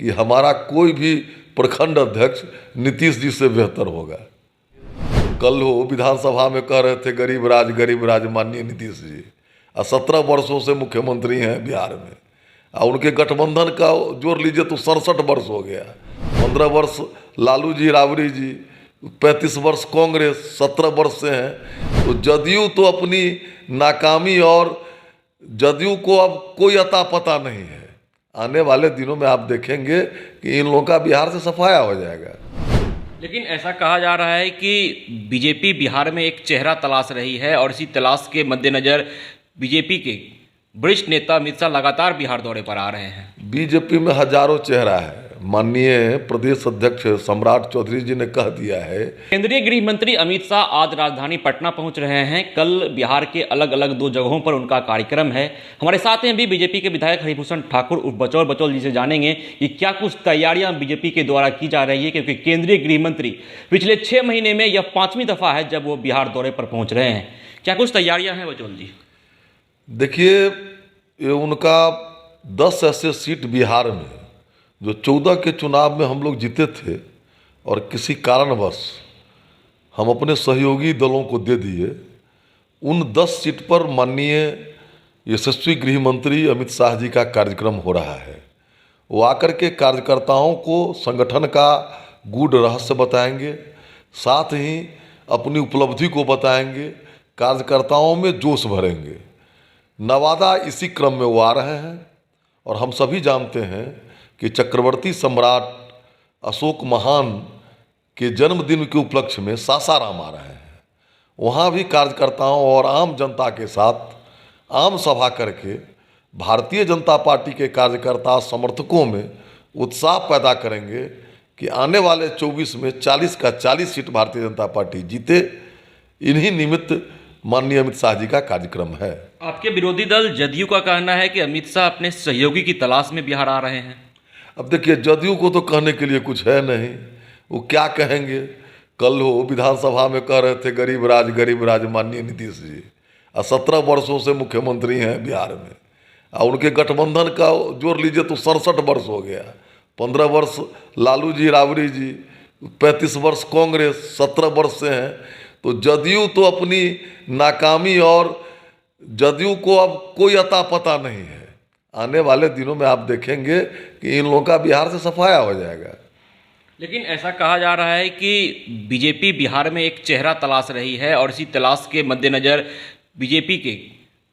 कि हमारा कोई भी प्रखंड अध्यक्ष नीतीश जी से बेहतर होगा। कल वो विधानसभा में कह रहे थे गरीब राज माननीय नीतीश जी, और 17 वर्षों से मुख्यमंत्री हैं बिहार में, और उनके गठबंधन का जोड़ लीजिए तो 67 वर्ष हो गया। 15 वर्ष लालू जी राबड़ी जी, 35 वर्ष कांग्रेस, 17 वर्ष से हैं। तो जदयू तो अपनी नाकामी, और जदयू को अब कोई अता पता नहीं है। आने वाले दिनों में आप देखेंगे कि इन लोगों का बिहार से सफाया हो जाएगा। लेकिन ऐसा कहा जा रहा है कि बीजेपी बिहार में एक चेहरा तलाश रही है, और इसी तलाश के मद्देनज़र बीजेपी के वरिष्ठ नेता अमित शाह लगातार बिहार दौरे पर आ रहे हैं। बीजेपी में हजारों चेहरा है। माननीय प्रदेश अध्यक्ष सम्राट चौधरी जी ने कह दिया है। केंद्रीय गृह मंत्री अमित शाह आज राजधानी पटना पहुंच रहे हैं। कल बिहार के अलग अलग 2 जगहों पर उनका कार्यक्रम है। हमारे साथ हैं भी बीजेपी के विधायक हरिभूषण ठाकुर उर्फ बचौल जी से जानेंगे कि क्या कुछ तैयारियां बीजेपी के द्वारा की जा रही है, क्योंकि केंद्रीय गृह मंत्री पिछले 6 महीने में यह 5वीं दफा है जब वो बिहार दौरे पर पहुंच रहे हैं। क्या कुछ तैयारियां हैं बचौल जी? देखिए, ये उनका 10 ऐसे सीट बिहार में जो 14 के चुनाव में हम लोग जीते थे, और किसी कारणवश हम अपने सहयोगी दलों को दे दिए। उन 10 सीट पर माननीय यशस्वी गृह मंत्री अमित शाह जी का कार्यक्रम हो रहा है। वो आकर के कार्यकर्ताओं को संगठन का गूढ़ रहस्य बताएंगे, साथ ही अपनी उपलब्धि को बताएंगे, कार्यकर्ताओं में जोश भरेंगे। नवादा इसी क्रम में वो आ रहे हैं, और हम सभी जानते हैं कि चक्रवर्ती सम्राट अशोक महान के जन्मदिन के उपलक्ष्य में सासाराम आ रहे हैं। वहाँ भी कार्यकर्ताओं और आम जनता के साथ आम सभा करके भारतीय जनता पार्टी के कार्यकर्ता समर्थकों में उत्साह पैदा करेंगे कि आने वाले 24 में 40 का 40 सीट भारतीय जनता पार्टी जीते। इन्हीं निमित्त माननीय अमित शाह जी का कार्यक्रम है। आपके विरोधी दल जदयू का कहना है कि अमित शाह अपने सहयोगी की तलाश में बिहार आ रहे हैं। अब देखिए, जदयू को तो कहने के लिए कुछ है नहीं, वो क्या कहेंगे। कल वो विधानसभा में कह रहे थे गरीब राज माननीय नीतीश जी, और 17 वर्षों से मुख्यमंत्री हैं बिहार में, और उनके गठबंधन का जोड़ लीजिए तो 67 वर्ष हो गया। 15 वर्ष लालू जी राबड़ी जी, 35 वर्ष कांग्रेस, 17 वर्ष से हैं। तो जदयू तो अपनी नाकामी, और जदयू को अब कोई अता पता नहीं है। आने वाले दिनों में आप देखेंगे कि इन लोगों का बिहार से सफाया हो जाएगा। लेकिन ऐसा कहा जा रहा है कि बीजेपी बिहार में एक चेहरा तलाश रही है, और इसी तलाश के मद्देनज़र बीजेपी के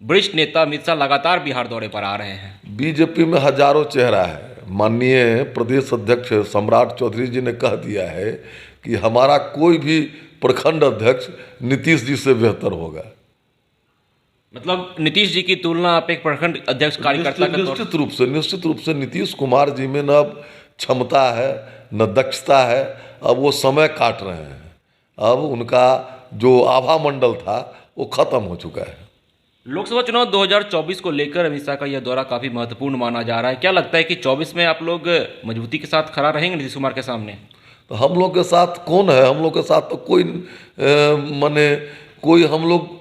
वरिष्ठ नेता अमित शाह लगातार बिहार दौरे पर आ रहे हैं। बीजेपी में हजारों चेहरा है। माननीय प्रदेश अध्यक्ष सम्राट चौधरी जी ने कह दिया है कि हमारा कोई भी प्रखंड अध्यक्ष नीतीश जी से बेहतर होगा। मतलब नीतीश जी की तुलना आप एक प्रखंड अध्यक्ष कार्यकर्ता का निश्चित रूप से नीतीश कुमार जी में न क्षमता है, न दक्षता है। अब वो समय काट रहे हैं। अब उनका जो आभा मंडल था वो खत्म हो चुका है। लोकसभा चुनाव 2024 को लेकर अमित शाह का यह दौरा काफ़ी महत्वपूर्ण माना जा रहा है। क्या लगता है कि 24 में आप लोग मजबूती के साथ खड़ा रहेंगे नीतीश कुमार के सामने? तो हम लोग के साथ कौन है? हम लोग के साथ तो कोई हम लोग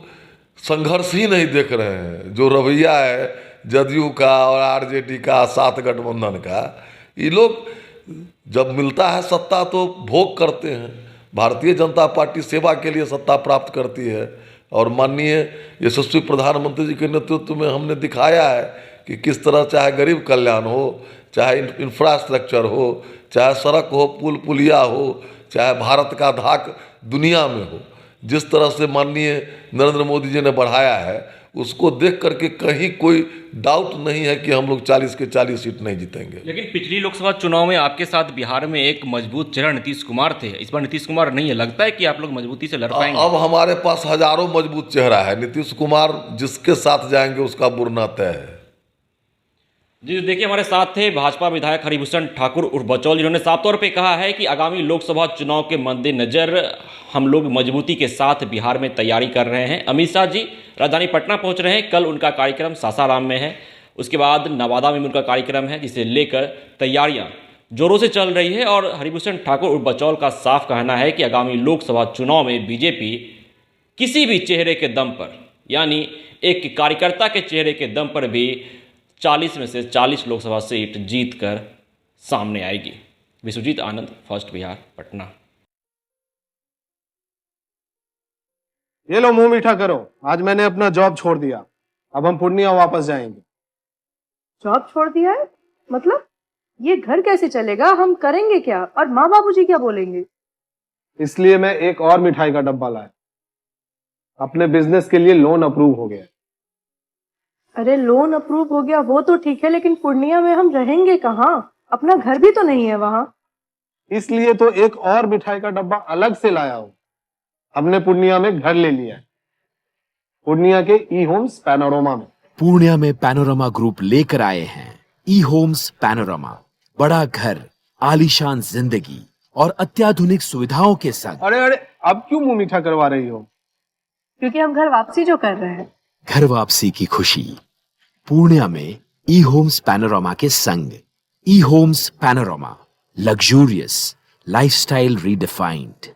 संघर्ष ही नहीं देख रहे हैं। जो रवैया है जदयू का और आरजेडी का, 7 गठबंधन का, ये लोग जब मिलता है सत्ता तो भोग करते हैं। भारतीय जनता पार्टी सेवा के लिए सत्ता प्राप्त करती है, और माननीय यशस्वी प्रधानमंत्री जी के नेतृत्व में हमने दिखाया है कि किस तरह चाहे गरीब कल्याण हो, चाहे इंफ्रास्ट्रक्चर हो, चाहे सड़क हो, पुल पुलिया हो, चाहे भारत का धाक दुनिया में हो, जिस तरह से माननीय नरेंद्र मोदी जी ने बढ़ाया है, उसको देख करके कहीं कोई डाउट नहीं है कि हम लोग 40 के 40 सीट नहीं जीतेंगे। लेकिन पिछली लोकसभा चुनाव में आपके साथ बिहार में एक मजबूत चेहरा नीतीश कुमार थे। इस बार नीतीश कुमार नहीं है। लगता है कि आप लोग मजबूती से लड़ पाएंगे? अब हमारे पास हजारों मजबूत चेहरा है। नीतीश कुमार जिसके साथ जाएंगे उसका बुरना तय है। जी देखिए, हमारे साथ थे भाजपा विधायक हरिभूषण ठाकुर उर्फ बचौल, जिन्होंने साफ तौर पे कहा है कि आगामी लोकसभा चुनाव के मद्देनज़र हम लोग मजबूती के साथ बिहार में तैयारी कर रहे हैं। अमित शाह जी राजधानी पटना पहुंच रहे हैं। कल उनका कार्यक्रम सासाराम में है, उसके बाद नवादा में उनका कार्यक्रम है, जिसे लेकर तैयारियां जोरों से चल रही है। और हरिभूषण ठाकुर उर्फ बचौल का साफ कहना है कि आगामी लोकसभा चुनाव में बीजेपी किसी भी चेहरे के दम पर, यानी एक कार्यकर्ता के चेहरे के दम पर भी 40 में से 40 लोकसभा सीट जीतकर सामने आएगी। विश्वजीत आनंद, फर्स्ट बिहार, पटना। ये लो मुंह मीठा करो, आज मैंने अपना जॉब छोड़ दिया, अब हम पूर्णिया वापस जाएंगे। जॉब छोड़ दिया है? मतलब ये घर कैसे चलेगा? हम करेंगे क्या? और माँ बाबूजी क्या बोलेंगे? इसलिए मैं एक और मिठाई का डब्बा लाया। अपने बिजनेस के लिए लोन अप्रूव हो गया। अरे लोन अप्रूव हो गया वो तो ठीक है, लेकिन पूर्णिया में हम रहेंगे कहाँ? अपना घर भी तो नहीं है वहां। इसलिए तो एक और मिठाई का डब्बा अलग से लाया हूं। हमने पूर्णिया में घर ले लिया है, पूर्णिया के ई होम्स पैनोरमा में। पूर्णिया में पैनोरमा ग्रुप लेकर आए हैं ई होम्स पैनोरमा। बड़ा घर, आलीशान जिंदगी और अत्याधुनिक सुविधाओं के संग। अरे अरे, अब क्यों मुंह मीठा करवा रही हो? क्योंकि हम घर वापसी जो कर रहे हैं। घर वापसी की खुशी पूर्णिया में ई होम्स पैनोरमा के संग। E homes panorama, luxurious lifestyle redefined.